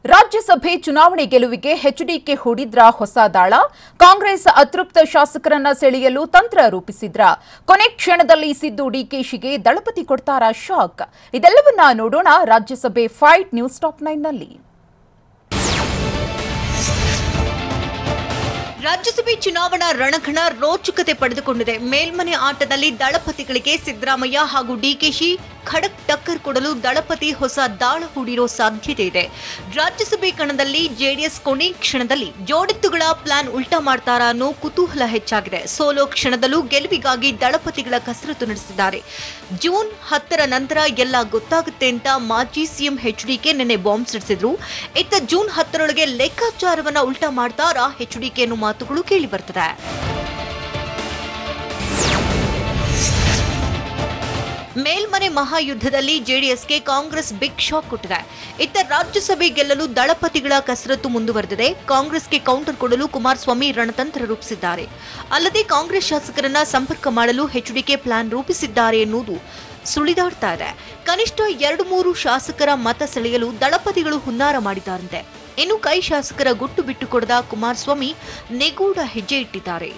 ರಾಜ್ಯಸಭೆ ಚುನಾವಣೆ ಗೆಲುವಿಗೆ ಎಚ್ಡಿಕೆ ಹೂಡಿದ್ರ ಹೊಸ ದಾಳ. ಕಾಂಗ್ರೆಸ್ ಅತೃಪ್ತ ಶಾಸಕರನ್ನ ಸೆಳೆಯಲು ತಂತ್ರ ರೂಪಿಸಿದ್ರ. ಕೊನೆ ಕ್ಷಣದಲ್ಲಿ ಸಿದ್ದು ಡಿಕೆಶಿಗೆ ದಳಪತಿ ಕೊಡ್ತಾರಾ ಶಾಕ್? ಇದೆಲ್ಲವನ್ನ ನೋಡೋಣ ರಾಜ್ಯಸಭೆ ಫೈಟ್ ನ್ಯೂಸ್ ಟಾಪ್ 9 ನಲ್ಲಿ. ರಾಜ್ಯಸಭೆ ಚುನಾವಣಾ ರಣಕಣ ರೋಚಕತೆ ಪಡೆದುಕೊಂಡಿದೆ. ಮೇಲ್ಮನೆ ಆಟದಲ್ಲಿ ದಳಪತಿಗಳಿಗೆ ಸಿದ್ದರಾಮಯ್ಯ ಹಾಗೂ ಡಿಕೆಶಿ ಖಡಕ್ ಟಕ್ಕರ್ ಕೊಡಲು ದಳಪತಿ ಹೊಸ ದಾಳ ಹೂಡಿರೋ ಸಾಧ್ಯತೆ ಇದೆ. ರಾಜ್ಯಸಭೆ ಕಣದಲ್ಲಿ ಜೆಡಿಎಸ್ ಕೊನೆ ಕ್ಷಣದಲ್ಲಿ ಜೋಡೆತ್ತುಗಳ ಪ್ಲಾನ್ ಉಲ್ಟಾ ಮಾಡ್ತಾರಾ ಅನ್ನೋ ಕುತೂಹಲ ಹೆಚ್ಚಾಗಿದೆ. ಸೋಲೋ ಕ್ಷಣದಲ್ಲೂ ಗೆಲುವಿಗಾಗಿ ದಳಪತಿಗಳ ಕಸರತ್ತು ನಡೆಸಿದ್ದಾರೆ. ಜೂನ್ 10ರ ನಂತರ ಎಲ್ಲ ಗೊತ್ತಾಗುತ್ತೆ ಅಂತ ಮಾಜಿ ಸಿಎಂ ಎಚ್ಡಿಕೆ ನಿನ್ನೆ ಬಾಂಬ್ ಸಿಡಿಸಿದ್ರು. ಇತ್ತ ಜೂನ್ 10ರೊಳಗೆ ಲೆಕ್ಕಾಚಾರವನ್ನ ಉಲ್ಟಾ ಮಾಡ್ತಾರಾ ಎಚ್ಡಿಕೆ ಅನ್ನೋ ಮಾತುಗಳು ಕೇಳಿ ಬರ್ತದೆ. ಮೇಲ್ಮನೆ ಮಹಾಯುದ್ಧದಲ್ಲಿ ಜೆಡಿಎಸ್ಗೆ ಕಾಂಗ್ರೆಸ್ ಬಿಗ್ ಶಾಕ್ ಕೊಟ್ಟಿದೆ. ಇತ್ತ ರಾಜ್ಯಸಭೆ ಗೆಲ್ಲಲು ದಳಪತಿಗಳ ಕಸರತ್ತು ಮುಂದುವರೆದಿದೆ. ಕಾಂಗ್ರೆಸ್ಗೆ ಕೌಂಟರ್ ಕೊಡಲು ಕುಮಾರಸ್ವಾಮಿ ರಣತಂತ್ರ ರೂಪಿಸಿದ್ದಾರೆ. ಅಲ್ಲದೆ ಕಾಂಗ್ರೆಸ್ ಶಾಸಕರನ್ನ ಸಂಪರ್ಕ ಮಾಡಲು ಎಚ್ಡಿಕೆ ಪ್ಲಾನ್ ರೂಪಿಸಿದ್ದಾರೆ ಎನ್ನುವುದು ಸುಳಿದಾಡ್ತಾ ಇದೆ. ಕನಿಷ್ಠ 2-3 ಶಾಸಕರ ಮತ ಸೆಳೆಯಲು ದಳಪತಿಗಳು ಹುನ್ನಾರ ಮಾಡಿದ್ದಾರಂತೆ. ಇನ್ನು ಕೈ ಶಾಸಕರ ಗುಟ್ಟು ಬಿಟ್ಟು ಕೊಡದ ಕುಮಾರಸ್ವಾಮಿ ನಿಗೂಢ ಹೆಜ್ಜೆ ಇಟ್ಟಿದ್ದಾರೆ.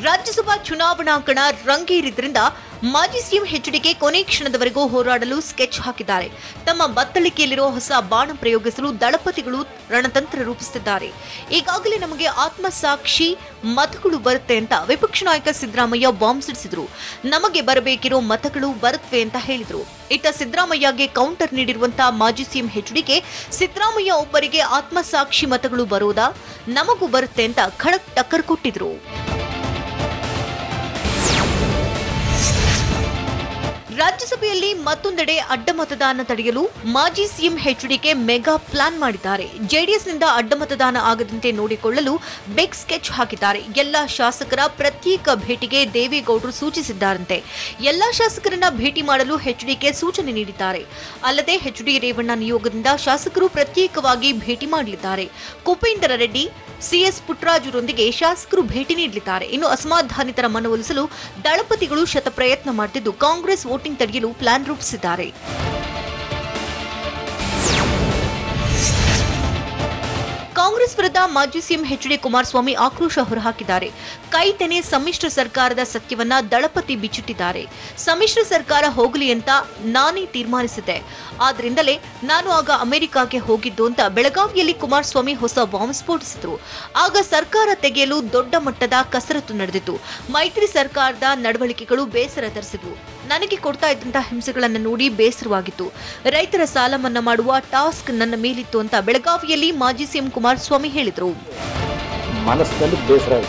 ರಾಜ್ಯಸಭಾ ಚುನಾವಣಾ ಕಣ ರಂಗೇರಿದ್ರಿಂದ ಮಾಜಿ ಸಿಎಂ ಎಚ್ಡಿಕೆ ಕೊನೆ ಕ್ಷಣದವರೆಗೂ ಹೋರಾಡಲು ಸ್ಕೆಚ್ ಹಾಕಿದ್ದಾರೆ. ತಮ್ಮ ಬತ್ತಳಿಕೆಯಲ್ಲಿರುವ ಹೊಸ ಬಾಣ ಪ್ರಯೋಗಿಸಲು ದಳಪತಿಗಳು ರಣತಂತ್ರ ರೂಪಿಸುತ್ತಿದ್ದಾರೆ. ಈಗಾಗಲೇ ನಮಗೆ ಆತ್ಮಸಾಕ್ಷಿ ಮತಗಳು ಬರುತ್ತೆ ಅಂತ ವಿಪಕ್ಷ ನಾಯಕ ಸಿದ್ದರಾಮಯ್ಯ ಬಾಂಬ್ ಸಿಡಿಸಿದ್ರು. ನಮಗೆ ಬರಬೇಕಿರೋ ಮತಗಳು ಬರುತ್ತವೆ ಅಂತ ಹೇಳಿದ್ರು. ಇತ್ತ ಸಿದ್ದರಾಮಯ್ಯಗೆ ಕೌಂಟರ್ ನೀಡಿರುವಂತಹ ಮಾಜಿ ಸಿಎಂ ಎಚ್ಡಿಕೆ ಸಿದ್ದರಾಮಯ್ಯ ಒಬ್ಬರಿಗೆ ಆತ್ಮಸಾಕ್ಷಿ ಮತಗಳು ಬರೋದಾ, ನಮಗೂ ಬರುತ್ತೆ ಅಂತ ಖಡಕ್ ಟಕ್ಕರ್ ಕೊಟ್ಟಿದ್ರು. ರಾಜ್ಯಸಭೆಯಲ್ಲಿ ಮತ್ತೊಂದೆಡೆ ಅಡ್ಡ ಮತದಾನ ತಡೆಯಲು ಮಾಜಿ ಸಿಎಂ ಎಚ್ಡಿಕೆ ಮೆಗಾ ಪ್ಲಾನ್ ಮಾಡಿದ್ದಾರೆ. ಜೆಡಿಎಸ್ನಿಂದ ಅಡ್ಡ ಮತದಾನ ಆಗದಂತೆ ನೋಡಿಕೊಳ್ಳಲು ಬಿಗ್ ಸ್ಕೆಚ್ ಹಾಕಿದ್ದಾರೆ. ಎಲ್ಲಾ ಶಾಸಕರ ಪ್ರತ್ಯೇಕ ಭೇಟಿಗೆ ದೇವೇಗೌಡರು ಸೂಚಿಸಿದ್ದಾರಂತೆ. ಎಲ್ಲಾ ಶಾಸಕರನ್ನ ಭೇಟಿ ಮಾಡಲು ಎಚ್ಡಿಕೆ ಸೂಚನೆ ನೀಡಿದ್ದಾರೆ. ಅಲ್ಲದೆ ಎಚ್ಡಿ ರೇವಣ್ಣ ನಿಯೋಗದಿಂದ ಶಾಸಕರು ಪ್ರತ್ಯೇಕವಾಗಿ ಭೇಟಿ ಮಾಡಲಿದ್ದಾರೆ. ಕುಪೇಂದ್ರ ರೆಡ್ಡಿ, ಸಿಎಸ್ ಪುಟ್ಟರಾಜುರೊಂದಿಗೆ ಶಾಸಕರು ಭೇಟಿ ನೀಡಲಿದ್ದಾರೆ. ಇನ್ನು ಅಸಮಾಧಾನಿತರ ಮನವೊಲಿಸಲು ದಳಪತಿಗಳು ಶತಪ್ರಯತ್ನ ಮಾಡುತ್ತಿದ್ದು ಕಾಂಗ್ರೆಸ್ ವೋಟಿಂಗ್ ತಡೆಯಲು ಪ್ಲಾನ್ ರೂಪಿಸಿದ್ದಾರೆ. ಕಾಂಗ್ರೆಸ್ ವಿರುದ್ಧ ಮಾಜಿ ಸಿಎಂ ಎಚ್ಡಿ ಕುಮಾರಸ್ವಾಮಿ ಆಕ್ರೋಶ ಹೊರಹಾಕಿದ್ದಾರೆ. ಕೈ ತೆನೆ ಸಮ್ಮಿಶ್ರ ಸರ್ಕಾರದ ಸತ್ಯವನ್ನ ದಳಪತಿ ಬಿಚ್ಚಿಟ್ಟಿದ್ದಾರೆ. ಸಮ್ಮಿಶ್ರ ಸರ್ಕಾರ ಹೋಗಲಿ ಅಂತ ನಾನೇ ತೀರ್ಮಾನಿಸಿದ್ದೆ, ಆದ್ರಿಂದಲೇ ನಾನು ಆಗ ಅಮೆರಿಕಾಗೆ ಹೋಗಿದ್ದು ಅಂತ ಬೆಳಗಾವಿಯಲ್ಲಿ ಕುಮಾರಸ್ವಾಮಿ ಹೊಸ ಬಾಂಬ್ ಸ್ಫೋಟಿಸಿದ್ರು. ಆಗ ಸರ್ಕಾರ ತೆಗೆಯಲು ದೊಡ್ಡ ಮಟ್ಟದ ಕಸರತ್ತು ನಡೆದಿತ್ತು. ಮೈತ್ರಿ ಸರ್ಕಾರದ ನಡವಳಿಕೆಗಳು ಬೇಸರ ತರಿಸಿದ್ವು. ನನಗೆ ಕೊಡ್ತಾ ಇದ್ದಂತಹ ಹಿಂಸೆಗಳನ್ನು ನೋಡಿ ಬೇಸರವಾಗಿತ್ತು. ರೈತರ ಸಾಲ ಮನ್ನಾ ಮಾಡುವ ಟಾಸ್ಕ್ ನನ್ನ ಮೇಲಿತ್ತು ಅಂತ ಬೆಳಗಾವಿಯಲ್ಲಿ ಮಾಜಿ ಸಿಎಂ ಕುಮಾರಸ್ವಾಮಿ ಹೇಳಿದರು. ಮನಸ್ಸಿನಲ್ಲಿ ಬೇಸರ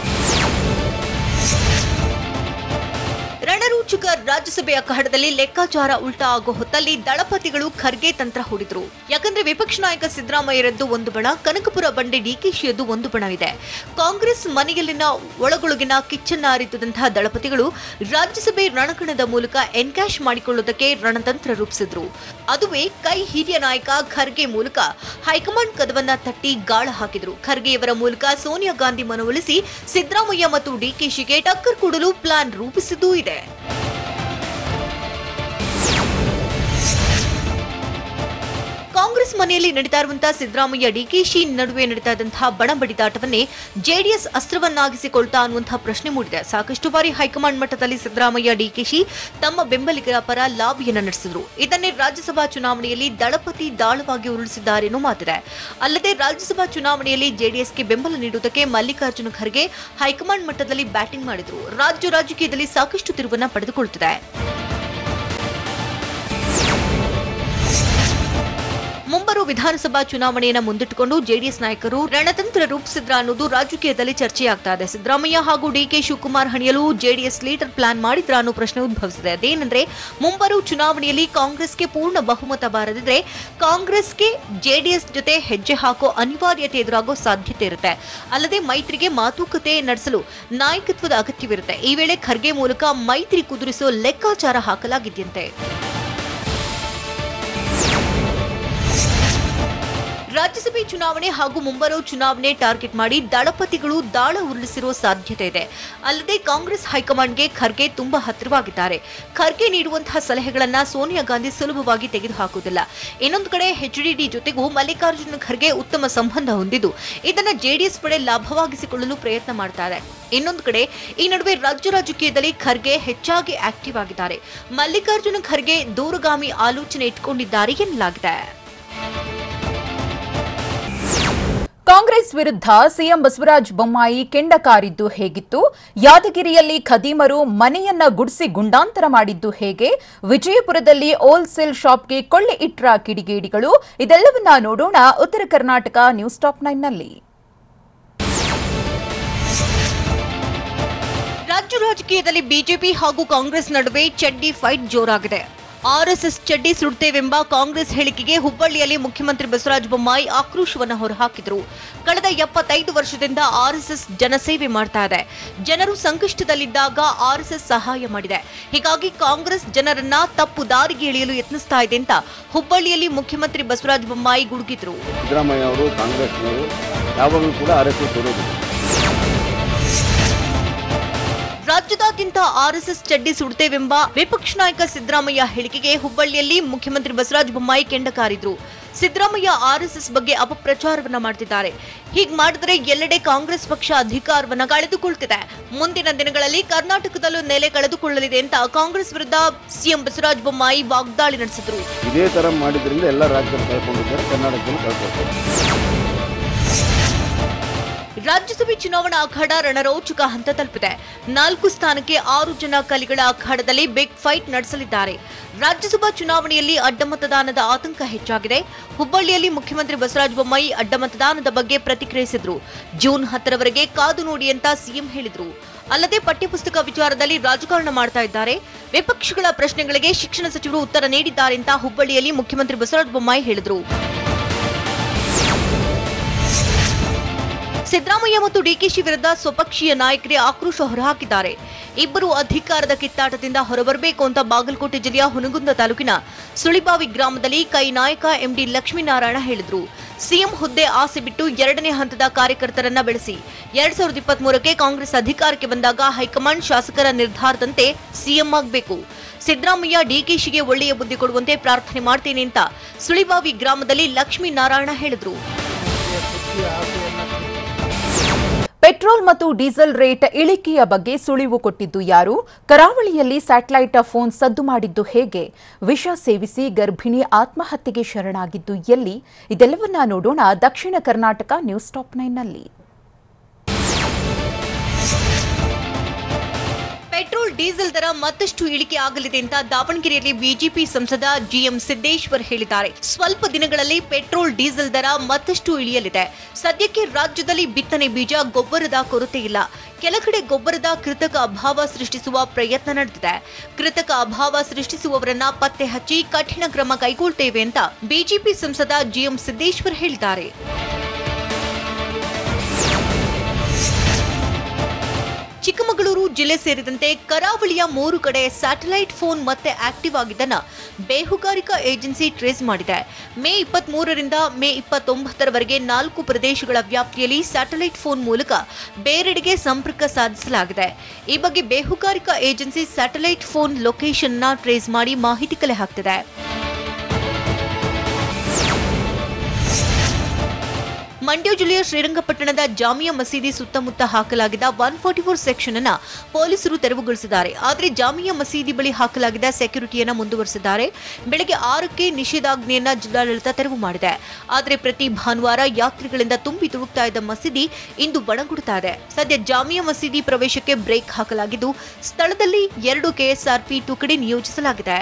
ರಣರೋಚಕ ರಾಜ್ಯಸಭೆ ಅಖಾಡದಲ್ಲಿ ಲೆಕ್ಕಾಚಾರ ಉಲ್ಟಾ ಆಗೋ ಹೊತ್ತಲ್ಲಿ ದಳಪತಿಗಳು ಖರ್ಗೆ ತಂತ್ರ ಹೂಡಿದ್ರು. ಯಾಕಂದ್ರೆ ವಿಪಕ್ಷ ನಾಯಕ ಸಿದ್ದರಾಮಯ್ಯರದ್ದು ಒಂದು ಬಣ, ಕನಕಪುರ ಬಂಡೆ ಡಿಕೆಶಿಯದ್ದು ಒಂದು ಬಣವಿದೆ. ಕಾಂಗ್ರೆಸ್ ಮನೆಯಲ್ಲಿನ ಒಳಗೊಳಗಿನ ಕಿಚ್ಚನ್ನ ಅರಿತಂತಹ ದಳಪತಿಗಳು ರಾಜ್ಯಸಭೆ ರಣಕಣದ ಮೂಲಕ ಎನ್ಕ್ಯಾಶ್ ಮಾಡಿಕೊಳ್ಳುವುದಕ್ಕೆ ರಣತಂತ್ರ ರೂಪಿಸಿದ್ರು. ಅದುವೇ ಕೈ ಹಿರಿಯ ನಾಯಕ ಖರ್ಗೆ ಮೂಲಕ ಹೈಕಮಾಂಡ್ ಕದವನ್ನ ತಟ್ಟಿ ಗಾಳ ಹಾಕಿದ್ರು. ಖರ್ಗೆಯವರ ಮೂಲಕ ಸೋನಿಯಾ ಗಾಂಧಿ ಮನವೊಲಿಸಿ ಸಿದ್ದರಾಮಯ್ಯ ಮತ್ತು ಡಿಕೆಶಿಗೆ ಟಕ್ಕರ್ ಕೊಡಲು ಪ್ಲಾನ್ ರೂಪಿಸಿದ್ದೂ ಇದೆ. ಕಾಂಗ್ರೆಸ್ ಮನೆಯಲ್ಲಿ ನಡೀತಾ ಇರುವಂತಹ ಸಿದ್ದರಾಮಯ್ಯ ಡಿಕೆಶಿ ನಡುವೆ ನಡೀತಾ ಇದ್ದಂತಹ ಬಣಬಡಿದಾಟವನ್ನೇ ಜೆಡಿಎಸ್ ಅಸ್ತ್ರವನ್ನಾಗಿಸಿಕೊಳ್ತಾ ಅನ್ನುವಂತಹ ಪ್ರಶ್ನೆ ಮೂಡಿದೆ. ಸಾಕಷ್ಟು ಬಾರಿ ಹೈಕಮಾಂಡ್ ಮಟ್ಟದಲ್ಲಿ ಸಿದ್ದರಾಮಯ್ಯ ಡಿಕೆಶಿ ತಮ್ಮ ಬೆಂಬಲಿಗರ ಪರ ಲಾಬಿಯನ್ನು ನಡೆಸಿದ್ರು. ಇದನ್ನೇ ರಾಜ್ಯಸಭಾ ಚುನಾವಣೆಯಲ್ಲಿ ದಳಪತಿ ದಾಳವಾಗಿ ಉರುಳಿಸಿದ್ದಾರೆ ಎನ್ನುವ ಮಾತಿದೆ. ಅಲ್ಲದೆ ರಾಜ್ಯಸಭಾ ಚುನಾವಣೆಯಲ್ಲಿ ಜೆಡಿಎಸ್ಗೆ ಬೆಂಬಲ ನೀಡುವುದಕ್ಕೆ ಮಲ್ಲಿಕಾರ್ಜುನ ಖರ್ಗೆ ಹೈಕಮಾಂಡ್ ಮಟ್ಟದಲ್ಲಿ ಬ್ಯಾಟಿಂಗ್ ಮಾಡಿದ್ರು. ರಾಜ್ಯ ರಾಜಕೀಯದಲ್ಲಿ ಸಾಕಷ್ಟು ತಿರುವನ್ನ ಪಡೆದುಕೊಳ್ಳುತ್ತಿದೆ. ಮುಂಬರುವ ವಿಧಾನಸಭಾ ಚುನಾವಣೆಯನ್ನು ಮುಂದಿಟ್ಟುಕೊಂಡು ಜೆಡಿಎಸ್ ನಾಯಕರು ರಣತಂತ್ರ ರೂಪಿಸಿದ್ರ ಅನ್ನೋದು ರಾಜಕೀಯದಲ್ಲಿ ಚರ್ಚೆಯಾಗ್ತಾ ಇದೆ. ಸಿದ್ದರಾಮಯ್ಯ ಹಾಗೂ ಡಿಕೆ ಶಿವಕುಮಾರ್ ಹಣಿಯಲು ಜೆಡಿಎಸ್ ಲೀಡರ್ ಪ್ಲಾನ್ ಮಾಡಿದ್ರ ಅನ್ನೋ ಪ್ರಶ್ನೆ ಉದ್ಭವಿಸಿದೆ. ಅದೇನೆಂದ್ರೆ ಮುಂಬರುವ ಚುನಾವಣೆಯಲ್ಲಿ ಕಾಂಗ್ರೆಸ್ಗೆ ಪೂರ್ಣ ಬಹುಮತ ಬಾರದಿದ್ರೆ ಕಾಂಗ್ರೆಸ್ಗೆ ಜೆಡಿಎಸ್ ಜೊತೆ ಹೆಜ್ಜೆ ಹಾಕೋ ಅನಿವಾರ್ಯತೆ ಎದುರಾಗೋ ಸಾಧ್ಯತೆ ಇರುತ್ತೆ. ಅಲ್ಲದೆ ಮೈತ್ರಿಗೆ ಮಾತುಕತೆ ನಡೆಸಲು ನಾಯಕತ್ವದ ಅಗತ್ಯವಿರುತ್ತೆ. ಈ ವೇಳೆ ಖರ್ಗೆ ಮೂಲಕ ಮೈತ್ರಿ ಕುದುರಿಸೋ ಲೆಕ್ಕಾಚಾರ ಹಾಕಲಾಗಿದೆಯಂತೆ. ರಾಜ್ಯಸಭೆ ಚುನಾವಣೆ ಹಾಗೂ ಮುಂಬರುವ ಚುನಾವಣೆ ಟಾರ್ಗೆಟ್ ಮಾಡಿ ದಳಪತಿಗಳು ದಾಳ ಉರುಳಿಸಿರುವ ಸಾಧ್ಯತೆ ಇದೆ. ಅಲ್ಲದೆ ಕಾಂಗ್ರೆಸ್ ಹೈಕಮಾಂಡ್ಗೆ ಖರ್ಗೆ ತುಂಬಾ ಹತ್ತಿರವಾಗಿದ್ದಾರೆ. ಖರ್ಗೆ ನೀಡುವಂತಹ ಸಲಹೆಗಳನ್ನ ಸೋನಿಯಾ ಗಾಂಧಿ ಸುಲಭವಾಗಿ ತೆಗೆದುಹಾಕುವುದಿಲ್ಲ. ಇನ್ನೊಂದು ಕಡೆ ಎಚ್ಡಿಡಿ ಜೊತೆಗೂ ಮಲ್ಲಿಕಾರ್ಜುನ ಖರ್ಗೆ ಉತ್ತಮ ಸಂಬಂಧ ಹೊಂದಿದ್ದು ಇದನ್ನ ಜೆಡಿಎಸ್ ಪಡೆ ಲಾಭವಾಗಿಸಿಕೊಳ್ಳಲು ಪ್ರಯತ್ನ ಮಾಡ್ತಾರೆ. ಇನ್ನೊಂದು ಕಡೆ ಈ ನಡುವೆ ರಾಜ್ಯ ರಾಜಕೀಯದಲ್ಲಿ ಖರ್ಗೆ ಹೆಚ್ಚಾಗಿ ಆಕ್ಟಿವ್ ಆಗಿದ್ದಾರೆ. ಮಲ್ಲಿಕಾರ್ಜುನ ಖರ್ಗೆ ದೂರಗಾಮಿ ಆಲೋಚನೆ ಇಟ್ಕೊಂಡಿದ್ದಾರೆ ಎನ್ನಲಾಗಿದೆ. ಕಾಂಗ್ರೆಸ್ ವಿರುದ್ಧ ಸಿಎಂ ಬಸವರಾಜ ಬೊಮ್ಮಾಯಿ ಕೆಂಡ ಕಾರಿದ್ದು ಹೇಗಿತ್ತು? ಯಾದಗಿರಿಯಲ್ಲಿ ಖದೀಮರು ಮನೆಯನ್ನ ಗುಡಿಸಿ ಗುಂಡಾಂತರ ಮಾಡಿದ್ದು ಹೇಗೆ? ವಿಜಯಪುರದಲ್ಲಿ ಹೋಲ್ಸೇಲ್ ಶಾಪ್ಗೆ ಕೊಳ್ಳೆ ಇಟ್ರ ಕಿಡಿಗೇಡಿಗಳು? ಇದೆಲ್ಲವನ್ನ ನೋಡೋಣ ಉತ್ತರ ಕರ್ನಾಟಕ ನ್ಯೂಸ್ ಟಾಪ್ 9ನಲ್ಲಿ. ರಾಜ್ಯ ರಾಜಕೀಯದಲ್ಲಿ ಬಿಜೆಪಿ ಹಾಗೂ ಕಾಂಗ್ರೆಸ್ ನಡುವೆ ಚಡ್ಡಿ ಫೈಟ್ ಜೋರಾಗಿದೆ. ಆರ್ಎಸ್ಎಸ್ ಚಡ್ಡಿ ಸುಡುತ್ತೇವೆಂಬ ಕಾಂಗ್ರೆಸ್ ಹೇಳಿಕೆಗೆ ಹುಬ್ಬಳ್ಳಿಯಲ್ಲಿ ಮುಖ್ಯಮಂತ್ರಿ ಬಸವರಾಜ ಬೊಮ್ಮಾಯಿ ಆಕ್ರೋಶವನ್ನು ಹೊರಹಾಕಿದರು. ಕಳೆದ 75 ವರ್ಷದಿಂದ ಆರ್ಎಸ್ಎಸ್ ಜನಸೇವೆ ಮಾಡ್ತಾ ಇದೆ. ಜನರು ಸಂಕಷ್ಟದಲ್ಲಿದ್ದಾಗ ಆರ್ಎಸ್ಎಸ್ ಸಹಾಯ ಮಾಡಿದೆ. ಹೀಗಾಗಿ ಕಾಂಗ್ರೆಸ್ ಜನರನ್ನ ತಪ್ಪು ದಾರಿಗೆ ಎಳೆಯಲು ಯತ್ನಿಸ್ತಾ ಇದೆ ಅಂತ ಹುಬ್ಬಳ್ಳಿಯಲ್ಲಿ ಮುಖ್ಯಮಂತ್ರಿ ಬಸವರಾಜ ಬೊಮ್ಮಾಯಿ ಗುಡುಗಿದ್ರು. ಸಿದ್ದರಾಮಯ್ಯ ಅವರು ಕಾಂಗ್ರೆಸ್ನವರು ಯಾವಾಗಲೂ ಕೂಡ ಆರ್ಎಸ್ಎಸ್ ವಿರೋಧಿ. ರಾಜ್ಯದಾದ್ಯಂತ ಆರ್ಎಸ್ಎಸ್ ಚಡ್ಡಿ ಸುಡುತ್ತೇವೆಂಬ ವಿಪಕ್ಷ ನಾಯಕ ಸಿದ್ದರಾಮಯ್ಯ ಹೇಳಿಕೆಗೆ ಹುಬ್ಬಳ್ಳಿಯಲ್ಲಿ ಮುಖ್ಯಮಂತ್ರಿ ಬಸವರಾಜ ಬೊಮ್ಮಾಯಿ ಕೆಂಡ ಕಾರಿದ್ರು. ಸಿದ್ದರಾಮಯ್ಯ ಆರ್ಎಸ್ಎಸ್ ಬಗ್ಗೆ ಅಪಪ್ರಚಾರವನ್ನ ಮಾಡ್ತಿದ್ದಾರೆ. ಹೀಗೆ ಮಾಡಿದರೆ ಎಲ್ಲೆಡೆ ಕಾಂಗ್ರೆಸ್ ಪಕ್ಷ ಅಧಿಕಾರವನ್ನ ಕಳೆದುಕೊಳ್ತಿದೆ. ಮುಂದಿನ ದಿನಗಳಲ್ಲಿ ಕರ್ನಾಟಕದಲ್ಲೂ ನೆಲೆ ಕಳೆದುಕೊಳ್ಳಲಿದೆ ಅಂತ ಕಾಂಗ್ರೆಸ್ ವಿರುದ್ಧ ಸಿಎಂ ಬಸವರಾಜ ಬೊಮ್ಮಾಯಿ ವಾಗ್ದಾಳಿ ನಡೆಸಿದ್ರು. ಇದೇ ತರ ಮಾಡಿದ್ರಿಂದ ಎಲ್ಲ ರಾಜ್ಯದಲ್ಲಿ ಕಳ್ಕೊಂಡಿದ್ದಾರೆ, ಕರ್ನಾಟಕದಲ್ಲಿ ಕಳ್ಕೊಳ್ತಾರೆ. ರಾಜ್ಯಸಭೆ ಚುನಾವಣಾ ಅಖಾಡ ರಣರೋಚಕ ಹಂತ ತಲುಪಿದೆ. 4 ಸ್ಥಾನಕ್ಕೆ 6 ಜನ ಕಲಿಗಳ ಅಖಾಡದಲ್ಲಿ ಬಿಗ್ ಫೈಟ್ ನಡೆಸಲಿದ್ದಾರೆ. ರಾಜ್ಯಸಭಾ ಚುನಾವಣೆಯಲ್ಲಿ ಅಡ್ಡ ಮತದಾನದ ಆತಂಕ ಹೆಚ್ಚಾಗಿದೆ. ಹುಬ್ಬಳ್ಳಿಯಲ್ಲಿ ಮುಖ್ಯಮಂತ್ರಿ ಬಸವರಾಜ ಬೊಮ್ಮಾಯಿ ಅಡ್ಡ ಮತದಾನದ ಬಗ್ಗೆ ಪ್ರತಿಕ್ರಿಯಿಸಿದ್ರು. ಜೂನ್ 10ರವರೆಗೆ ಕಾದು ನೋಡಿ ಅಂತ ಸಿಎಂ ಹೇಳಿದ್ರು. ಅಲ್ಲದೆ ಪಠ್ಯಪುಸ್ತಕ ವಿಚಾರದಲ್ಲಿ ರಾಜಕಾರಣ ಮಾಡ್ತಾ ಇದ್ದಾರೆ. ವಿಪಕ್ಷಗಳ ಪ್ರಶ್ನೆಗಳಿಗೆ ಶಿಕ್ಷಣ ಸಚಿವರು ಉತ್ತರ ನೀಡಿದ್ದಾರೆ ಅಂತ ಹುಬ್ಬಳ್ಳಿಯಲ್ಲಿ ಮುಖ್ಯಮಂತ್ರಿ ಬಸವರಾಜ ಬೊಮ್ಮಾಯಿ ಹೇಳಿದ್ರು. ಸಿದ್ದರಾಮಯ್ಯ ಮತ್ತು ಡಿಕೆಶಿ ವಿರುದ್ಧ ಸ್ವಪಕ್ಷೀಯ ನಾಯಕರೇ ಆಕ್ರೋಶ ಹೊರಹಾಕಿದ್ದಾರೆ. ಇಬ್ಬರು ಅಧಿಕಾರದ ಕಿತ್ತಾಟದಿಂದ ಹೊರಬರಬೇಕು ಅಂತ ಬಾಗಲಕೋಟೆ ಜಿಲ್ಲೆಯ ಹುನಗುಂದ ತಾಲೂಕಿನ ಸುಳಿಬಾವಿ ಗ್ರಾಮದಲ್ಲಿ ಕೈ ನಾಯಕ ಎಂಡಿ ಲಕ್ಷ್ಮೀನಾರಾಯಣ ಹೇಳಿದ್ರು. ಸಿಎಂ ಹುದ್ದೆ ಆಸೆ ಬಿಟ್ಟು 2ನೇ ಹಂತದ ಕಾರ್ಯಕರ್ತರನ್ನ ಬೆಳೆಸಿ 2023ಕ್ಕೆ ಕಾಂಗ್ರೆಸ್ ಅಧಿಕಾರಕ್ಕೆ ಬಂದಾಗ ಹೈಕಮಾಂಡ್ ಶಾಸಕರ ನಿರ್ಧಾರದಂತೆ ಸಿಎಂ ಆಗಬೇಕು. ಸಿದ್ದರಾಮಯ್ಯ ಡಿಕೆಶಿಗೆ ಒಳ್ಳೆಯ ಬುದ್ಧಿ ಕೊಡುವಂತೆ ಪ್ರಾರ್ಥನೆ ಮಾಡ್ತೇನೆ ಅಂತ ಸುಳಿಬಾವಿ ಗ್ರಾಮದಲ್ಲಿ ಲಕ್ಷ್ಮೀನಾರಾಯಣ ಹೇಳಿದ್ರು. ಪೆಟ್ರೋಲ್ ಮತ್ತು ಡೀಸೆಲ್ ರೇಟ್ ಇಳಿಕೆಯ ಬಗ್ಗೆ ಸುಳಿವು ಕೊಟ್ಟಿದ್ದು ಯಾರು? ಕರಾವಳಿಯಲ್ಲಿ ಸ್ಯಾಟಲೈಟ್ ಫೋನ್ ಸದ್ದು ಮಾಡಿದ್ದು ಹೇಗೆ? ವಿಷ ಸೇವಿಸಿ ಗರ್ಭಿಣಿ ಆತ್ಮಹತ್ಯೆಗೆ ಶರಣಾಗಿದ್ದು ಎಲ್ಲಿ? ಇದೆಲ್ಲವನ್ನ ನೋಡೋಣ ದಕ್ಷಿಣ ಕರ್ನಾಟಕ ನ್ಯೂಸ್ ಟಾಪ್ 9ನಲ್ಲಿ. ಪೆಟ್ರೋಲ್ ಡೀಸೆಲ್ ದರ ಮತ್ತಷ್ಟು ಇಳಿಕೆ ಆಗಲಿದೆ ಅಂತ ದಾವಣಗೆರೆಯಲ್ಲಿ ಬಿಜೆಪಿ ಸಂಸದ ಜಿಎಂ ಸಿದ್ದೇಶ್ವರ್ ಹೇಳಿದ್ದಾರೆ. ಸ್ವಲ್ಪ ದಿನಗಳಲ್ಲಿ ಪೆಟ್ರೋಲ್ ಡೀಸೆಲ್ ದರ ಮತ್ತಷ್ಟು ಇಳಿಯಲಿದೆ. ಸದ್ಯಕ್ಕೆ ರಾಜ್ಯದಲ್ಲಿ ಬಿತ್ತನೆ ಬೀಜ ಗೊಬ್ಬರದ ಕೊರತೆ ಇಲ್ಲ. ಕೆಲ ಕಡೆ ಗೊಬ್ಬರದ ಕೃತಕ ಅಭಾವ ಸೃಷ್ಟಿಸುವ ಪ್ರಯತ್ನ ನಡೆದಿದೆ. ಕೃತಕ ಅಭಾವ ಸೃಷ್ಟಿಸುವವರನ್ನ ಪತ್ತೆ ಹಚ್ಚಿ ಕಠಿಣ ಕ್ರಮ ಕೈಗೊಳ್ಳುತ್ತೇವೆ ಅಂತ ಬಿಜೆಪಿ ಸಂಸದ ಜಿಎಂ ಸಿದ್ದೇಶ್ವರ್ ಹೇಳಿದ್ದಾರೆ. ಚಿಕ್ಕಮಗಳೂರು ಜಿಲ್ಲೆ ಸೇರಿದಂತೆ ಕರಾವಳಿಯ 3 ಕಡೆ ಸ್ಯಾಟಲೈಟ್ ಫೋನ್ ಮತ್ತೆ ಆಕ್ಟಿವ್ ಆಗಿದ್ದನ್ನ ಬೇಹುಗಾರಿಕಾ ಏಜೆನ್ಸಿ ಟ್ರೇಸ್ ಮಾಡಿದೆ. ಮೇ 23ರಿಂದ ಮೇ 29ರವರೆಗೆ 4 ಪ್ರದೇಶಗಳ ವ್ಯಾಪ್ತಿಯಲ್ಲಿ ಸ್ಯಾಟಲೈಟ್ ಫೋನ್ ಮೂಲಕ ಬೇರೆಡೆಗೆ ಸಂಪರ್ಕ ಸಾಧಿಸಲಾಗಿದೆ. ಈ ಬಗ್ಗೆ ಬೇಹುಗಾರಿಕಾ ಏಜೆನ್ಸಿ ಸ್ಯಾಟಲೈಟ್ ಫೋನ್ ಲೊಕೇಶನ್ನ ಟ್ರೇಸ್ ಮಾಡಿ ಮಾಹಿತಿ ಕಲೆ ಹಾಕ್ತಿದೆ. ಮಂಡ್ಯ ಜಿಲ್ಲೆಯ ಶ್ರೀರಂಗಪಟ್ಟಣದ ಜಾಮಿಯಾ ಮಸೀದಿ ಸುತ್ತಮುತ್ತ ಹಾಕಲಾಗಿದ್ದ 144 ಸೆಕ್ಷನ್ ಅನ್ನು ಪೊಲೀಸರು ತೆರವುಗೊಳಿಸಿದ್ದಾರೆ. ಆದರೆ ಜಾಮಿಯಾ ಮಸೀದಿ ಬಳಿ ಹಾಕಲಾಗಿದ್ದ ಸೆಕ್ಯೂರಿಟಿಯನ್ನು ಮುಂದುವರೆಸಿದ್ದಾರೆ. ಬೆಳಗ್ಗೆ 6ಕ್ಕೆ ನಿಷೇಧಾಜ್ಞೆಯನ್ನ ಜಿಲ್ಲಾಡಳಿತ ತೆರವು ಮಾಡಿದೆ. ಆದರೆ ಪ್ರತಿ ಭಾನುವಾರ ಯಾತ್ರಿಗಳಿಂದ ತುಂಬಿ ತುಳುಕ್ತಾ ಇದ್ದ ಮಸೀದಿ ಇಂದು ಬಣಗುಡ್ತಾ ಇದೆ. ಸದ್ಯ ಜಾಮಿಯಾ ಮಸೀದಿ ಪ್ರವೇಶಕ್ಕೆ ಬ್ರೇಕ್ ಹಾಕಲಾಗಿದ್ದು ಸ್ಥಳದಲ್ಲಿ 2 ಕೆಎಸ್ಆರ್ಪಿ ತುಕಡಿ ನಿಯೋಜಿಸಲಾಗಿದೆ.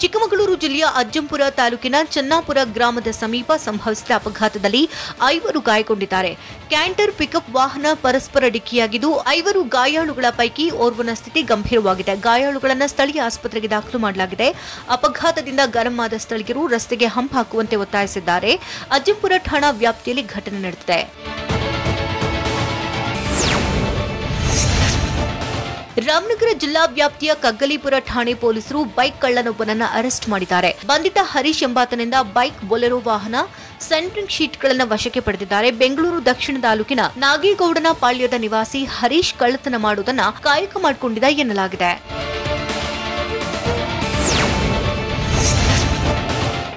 ಚಿಕ್ಕಮಗಳೂರು ಜಿಲ್ಲೆಯ ಅಜ್ಜಂಪುರ ತಾಲೂಕಿನ ಚನ್ನಾಪುರ ಗ್ರಾಮದ ಸಮೀಪ ಸಂಭವಿಸಿದ ಅಪಘಾತದಲ್ಲಿ 5 ಗಾಯಗೊಂಡಿದ್ದಾರೆ. ಕ್ಯಾಂಟರ್ ಪಿಕಪ್ ವಾಹನ ಪರಸ್ಪರ ಡಿಕ್ಕಿಯಾಗಿದ್ದು 5 ಗಾಯಾಳುಗಳ ಪೈಕಿ ಓರ್ವನ ಸ್ಥಿತಿ ಗಂಭೀರವಾಗಿದೆ. ಗಾಯಾಳುಗಳನ್ನು ಸ್ಥಳೀಯ ಆಸ್ಪತ್ರೆಗೆ ದಾಖಲು ಮಾಡಲಾಗಿದೆ. ಅಪಘಾತದಿಂದ ಗರಂ ಆದ ಸ್ಥಳೀಯರು ರಸ್ತೆಗೆ ಹಂಪ್ ಹಾಕುವಂತೆ ಒತ್ತಾಯಿಸಿದ್ದಾರೆ. ಅಜ್ಜಂಪುರ ಠಾಣಾ ವ್ಯಾಪ್ತಿಯಲ್ಲಿ ಘಟನೆ ನಡೆದಿದೆ. ರಾಮನಗರ ಜಿಲ್ಲಾ ವ್ಯಾಪ್ತಿಯ ಕಗ್ಗಲೀಪುರ ಠಾಣೆ ಪೊಲೀಸರು ಬೈಕ್ ಕಳ್ಳನೊಬ್ಬನನ್ನ ಅರೆಸ್ಟ್ ಮಾಡಿದ್ದಾರೆ. ಬಂಧಿತ ಹರೀಶ್ ಎಂಬಾತನಿಂದ ಬೈಕ್, ಬೊಲೆರೋ ವಾಹನ, ಸೆಂಟ್ರಿಂಗ್ ಶೀಟ್ಗಳನ್ನು ವಶಕ್ಕೆ ಪಡೆದಿದ್ದಾರೆ. ಬೆಂಗಳೂರು ದಕ್ಷಿಣ ತಾಲೂಕಿನ ನಾಗೇಗೌಡನ ಪಾಳ್ಯದ ನಿವಾಸಿ ಹರೀಶ್ ಕಳ್ಳತನ ಮಾಡುವುದನ್ನ ಕಾಯಕ ಮಾಡಿಕೊಂಡಿದ್ದ ಎನ್ನಲಾಗಿದೆ.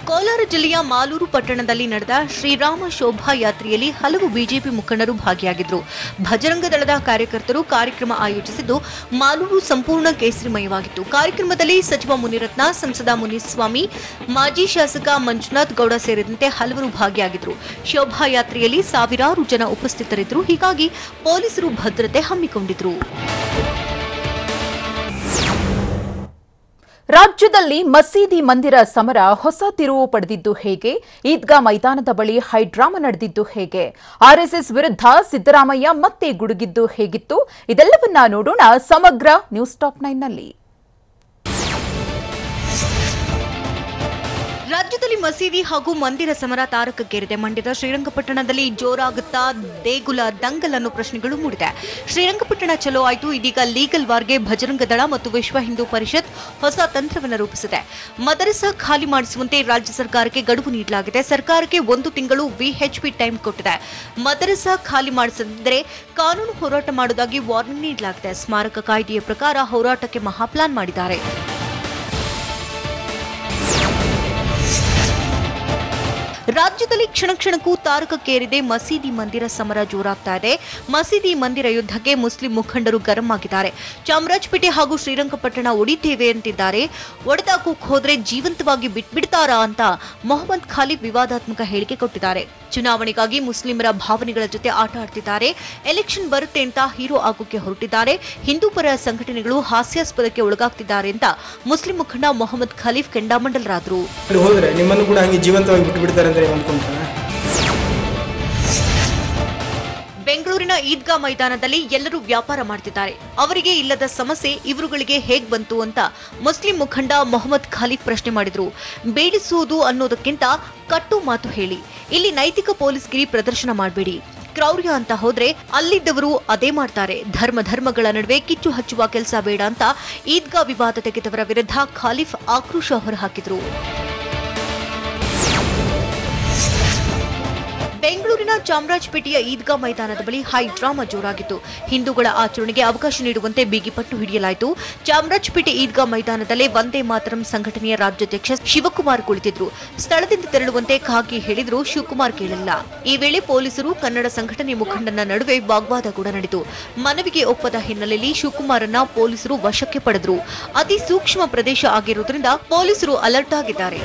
ಕೋಲಾರ ಜಿಲ್ಲೆಯ ಮಾಲೂರು ಪಟ್ಟಣದಲ್ಲಿ ನಡೆದ ಶ್ರೀರಾಮ ಶೋಭಾಯಾತ್ರೆಯಲ್ಲಿ ಹಲವು ಬಿಜೆಪಿ ಮುಖಂಡರು ಭಾಗಿಯಾಗಿದ್ದರು. ಭಜರಂಗ ದಳದ ಕಾರ್ಯಕರ್ತರು ಕಾರ್ಯಕ್ರಮ ಆಯೋಜಿಸಿದ್ದು ಮಾಲೂರು ಸಂಪೂರ್ಣ ಕೇಸರಿಮಯವಾಗಿತ್ತು. ಕಾರ್ಯಕ್ರಮದಲ್ಲಿ ಸಚಿವ ಮುನಿರತ್ನ, ಸಂಸದ ಮುನಿಸ್ವಾಮಿ, ಮಾಜಿ ಶಾಸಕ ಮಂಜುನಾಥ್ ಗೌಡ ಸೇರಿದಂತೆ ಹಲವರು ಭಾಗಿಯಾಗಿದ್ದರು. ಶೋಭಾಯಾತ್ರೆಯಲ್ಲಿ ಸಾವಿರಾರು ಜನ ಉಪಸ್ಥಿತರಿದ್ದರು. ಹೀಗಾಗಿ ಪೊಲೀಸರು ಭದ್ರತೆ ಹಮ್ಮಿಕೊಂಡಿದ್ರು. ರಾಜ್ಯದಲ್ಲಿ ಮಸೀದಿ ಮಂದಿರ ಸಮರ ಹೊಸ ತಿರುವು ಪಡೆದಿದ್ದು ಹೇಗೆ? ಈದ್ಗಾ ಮೈದಾನದ ಬಳಿ ಹೈಡ್ರಾಮಾ ನಡೆದಿದ್ದು ಹೇಗೆ? ಆರ್ಎಸ್ಎಸ್ ವಿರುದ್ಧ ಸಿದ್ದರಾಮಯ್ಯ ಮತ್ತೆ ಗುಡುಗಿದ್ದು ಹೇಗಿತ್ತು? ಇದೆಲ್ಲವನ್ನ ನೋಡೋಣ ಸಮಗ್ರ ನ್ಯೂಸ್ ಟಾಪ್ 9ನಲ್ಲಿ. ರಾಜ್ಯದಲ್ಲಿ ಮಸೀದಿ ಹಾಗೂ ಮಂದಿರ ಸಮರ ತಾರಕಕ್ಕೇರಿದೆ. ಮಂಡ್ಯದ ಶ್ರೀರಂಗಪಟ್ಟಣದಲ್ಲಿ ಜೋರಾಗುತ್ತಾ ದೇಗುಲ ದಂಗಲ್ ಅನ್ನೋ ಪ್ರಶ್ನೆಗಳು ಮೂಡಿದೆ. ಶ್ರೀರಂಗಪಟ್ಟಣ ಚಲೋ ಆಯಿತು, ಇದೀಗ ಲೀಗಲ್ ವಾರ್ಗೆ ಭಜರಂಗ ದಳ ಮತ್ತು ವಿಶ್ವ ಹಿಂದೂ ಪರಿಷತ್ ಹೊಸ ತಂತ್ರವನ್ನು ರೂಪಿಸಿದೆ. ಮದರಸಾ ಖಾಲಿ ಮಾಡಿಸುವಂತೆ ರಾಜ್ಯ ಸರ್ಕಾರಕ್ಕೆ ಗಡುವು ನೀಡಲಾಗಿದೆ. ಸರ್ಕಾರಕ್ಕೆ 1 ತಿಂಗಳು ವಿಎಚ್ಪಿ ಟೈಮ್ ಕೊಟ್ಟಿದೆ. ಮದರಸಾ ಖಾಲಿ ಮಾಡಿಸದಿದ್ದರೆ ಕಾನೂನು ಹೋರಾಟ ಮಾಡುವುದಾಗಿ ವಾರ್ನಿಂಗ್ ನೀಡಲಾಗಿದೆ. ಸ್ಮಾರಕ ಕಾಯ್ದೆಯ ಪ್ರಕಾರ ಹೋರಾಟಕ್ಕೆ ಮಹಾಪ್ಲಾನ್ ಮಾಡಿದ್ದಾರೆ. ರಾಜ್ಯದಲ್ಲಿ ಕ್ಷಣ ಕ್ಷಣಕ್ಕೂ ತಾರಕಕ್ಕೇರಿದೆ. ಮಸೀದಿ ಮಂದಿರ ಸಮರ ಜೋರಾಗ್ತಾ ಇದೆ. ಮಸೀದಿ ಮಂದಿರ ಯುದ್ಧಕ್ಕೆ ಮುಸ್ಲಿಂ ಮುಖಂಡರು ಗರಂ ಆಗಿದ್ದಾರೆ. ಚಾಮರಾಜಪೇಟೆ ಹಾಗೂ ಶ್ರೀರಂಗಪಟ್ಟಣ ಒಡಿತೇವೆ ಅಂತಿದ್ದಾರೆ. ಒಡೆದಾಕೋಕ್ ಹೋದ್ರೆ ಜೀವಂತವಾಗಿ ಬಿಟ್ಬಿಡ್ತಾರಾ ಅಂತ ಮೊಹಮ್ಮದ್ ಖಾಲಿಫ್ ವಿವಾದಾತ್ಮಕ ಹೇಳಿಕೆ ಕೊಟ್ಟಿದ್ದಾರೆ. ಚುನಾವಣೆಗಾಗಿ ಮುಸ್ಲಿಮರ ಭಾವನೆಗಳ ಜೊತೆ ಆಟ ಆಡ್ತಿದ್ದಾರೆ. ಎಲೆಕ್ಷನ್ ಬರುತ್ತೆ ಅಂತ ಹೀರೋ ಆಗೋಕೆ ಹೊರಟಿದ್ದಾರೆ. ಹಿಂದೂ ಪರ ಸಂಘಟನೆಗಳು ಹಾಸ್ಯಾಸ್ಪದಕ್ಕೆ ಒಳಗಾಗ್ತಿದ್ದಾರೆ ಅಂತ ಮುಸ್ಲಿಂ ಮುಖಂಡ ಮೊಹಮ್ಮದ್ ಖಾಲಿಫ್ ಕೆಂಡಾಮಂಡಲರಾದರು. ಬೆಂಗಳೂರಿನ ಈದ್ಗಾ ಮೈದಾನದಲ್ಲಿ ಎಲ್ಲರೂ ವ್ಯಾಪಾರ ಮಾಡ್ತಿದ್ದಾರೆ. ಅವರಿಗೆ ಇಲ್ಲದ ಸಮಸ್ಯೆ ಇವರುಗಳಿಗೆ ಹೇಗ್ ಬಂತು ಅಂತ ಮುಸ್ಲಿಂ ಮುಖಂಡ ಮೊಹಮ್ಮದ್ ಖಾಲಿಫ್ ಪ್ರಶ್ನೆ ಮಾಡಿದ್ರು. ಬೇಡಿಸುವುದು ಅನ್ನೋದಕ್ಕಿಂತ ಕಟ್ಟು ಮಾತು ಹೇಳಿ. ಇಲ್ಲಿ ನೈತಿಕ ಪೊಲೀಸ್ಗಿರಿ ಪ್ರದರ್ಶನ ಮಾಡಬೇಡಿ. ಕ್ರೌರ್ಯ ಅಂತ ಹೋದ್ರೆ ಅಲ್ಲಿದ್ದವರು ಅದೇ ಮಾಡ್ತಾರೆ. ಧರ್ಮಗಳ ನಡುವೆ ಕಿಚ್ಚು ಹಚ್ಚುವ ಕೆಲಸ ಬೇಡ ಅಂತ ಈದ್ಗಾ ವಿವಾದ ತೆಗೆದವರ ವಿರುದ್ಧ ಖಾಲಿಫ್ ಆಕ್ರೋಶ ಹೊರಹಾಕಿದ್ರು. ಬೆಂಗಳೂರಿನ ಚಾಮರಾಜಪೇಟೆಯ ಈದ್ಗಾ ಮೈದಾನದ ಬಳಿ ಹೈ ಡ್ರಾಮಾ ಜೋರಾಗಿತ್ತು. ಹಿಂದೂಗಳ ಆಚರಣೆಗೆ ಅವಕಾಶ ನೀಡುವಂತೆ ಬಿಗಿಪಟ್ಟು ಹಿಡಿಯಲಾಯಿತು. ಚಾಮರಾಜಪೇಟೆ ಈದ್ಗಾ ಮೈದಾನದಲ್ಲೇ ವಂದೇ ಮಾತರಂ ಸಂಘಟನೆಯ ರಾಜ್ಯಾಧ್ಯಕ್ಷ ಶಿವಕುಮಾರ್ ಕುಳಿತಿದ್ರು. ಸ್ಥಳದಿಂದ ತೆರಳುವಂತೆ ಖಾಕಿ ಹೇಳಿದ್ರು. ಶಿವಕುಮಾರ್ ಕೇಳಲಿಲ್ಲ. ಈ ವೇಳೆ ಪೊಲೀಸರು ಕನ್ನಡ ಸಂಘಟನೆ ಮುಖಂಡನ ನಡುವೆ ವಾಗ್ವಾದ ಕೂಡ ನಡೆಯಿತು. ಮನವಿಗೆ ಒಪ್ಪದ ಹಿನ್ನೆಲೆಯಲ್ಲಿ ಶಿವಕುಮಾರನ್ನ ಪೊಲೀಸರು ವಶಕ್ಕೆ ಪಡೆದರು. ಅತಿ ಸೂಕ್ಷ್ಮ ಪ್ರದೇಶ ಆಗಿರುವುದರಿಂದ ಪೊಲೀಸರು ಅಲರ್ಟ್ ಆಗಿದ್ದಾರೆ.